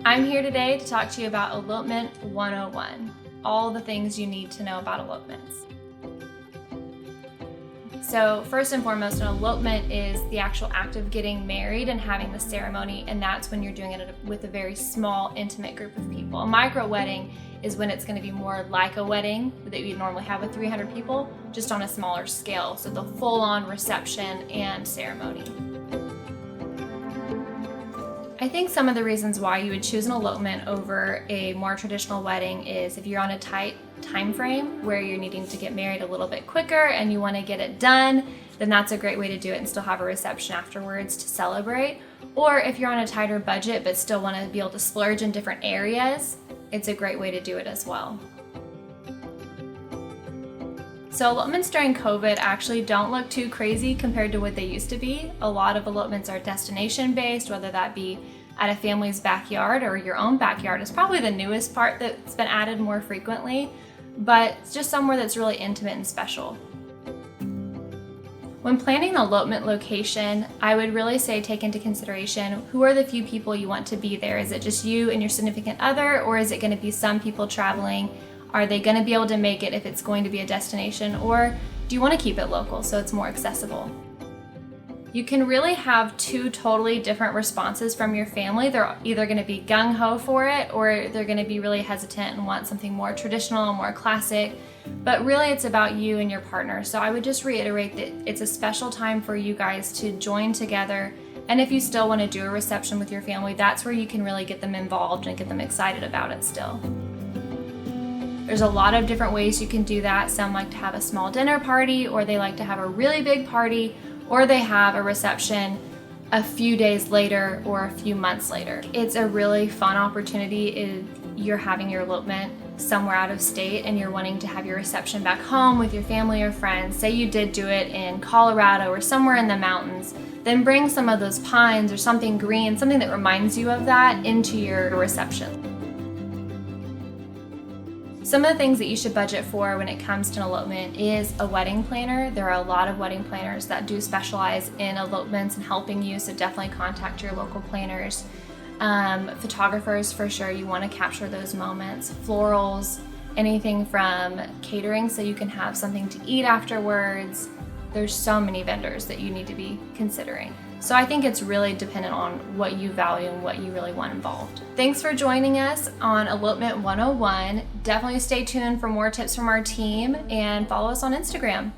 I'm here today to talk to you about Elopement 101, all the things you need to know about elopements. So first and foremost, an elopement is the actual act of getting married and having the ceremony, and that's when you're doing it with a very small, intimate group of people. A micro wedding is when it's going to be more like a wedding that you normally have with 300 people, just on a smaller scale, so the full-on reception and ceremony. I think some of the reasons why you would choose an elopement over a more traditional wedding is if you're on a tight time frame where you're needing to get married a little bit quicker and you want to get it done, then that's a great way to do it and still have a reception afterwards to celebrate. Or if you're on a tighter budget but still want to be able to splurge in different areas, it's a great way to do it as well. So elopements during COVID actually don't look too crazy compared to what they used to be. A lot of elopements are destination based, whether that be at a family's backyard or your own backyard is probably the newest part that's been added more frequently, but it's just somewhere that's really intimate and special. When planning an elopement location, I would really say take into consideration who are the few people you want to be there. Is it just you and your significant other, or is it going to be some people traveling? Are they going to be able to make it if it's going to be a destination, or do you want to keep it local so it's more accessible? You can really have two totally different responses from your family. They're either going to be gung-ho for it, or they're going to be really hesitant and want something more traditional, more classic. But really it's about you and your partner. So I would just reiterate that it's a special time for you guys to join together. And if you still want to do a reception with your family, that's where you can really get them involved and get them excited about it still. There's a lot of different ways you can do that. Some like to have a small dinner party, or they like to have a really big party, or they have a reception a few days later or a few months later. It's a really fun opportunity if you're having your elopement somewhere out of state and you're wanting to have your reception back home with your family or friends. Say you did do it in Colorado or somewhere in the mountains, then bring some of those pines or something green, something that reminds you of that, into your reception. Some of the things that you should budget for when it comes to an elopement is a wedding planner. There are a lot of wedding planners that do specialize in elopements and helping you, so definitely contact your local planners. Photographers, for sure, you want to capture those moments. Florals, anything from catering so you can have something to eat afterwards. There's so many vendors that you need to be considering. So I think it's really dependent on what you value and what you really want involved. Thanks for joining us on Elopement 101. Definitely stay tuned for more tips from our team and follow us on Instagram.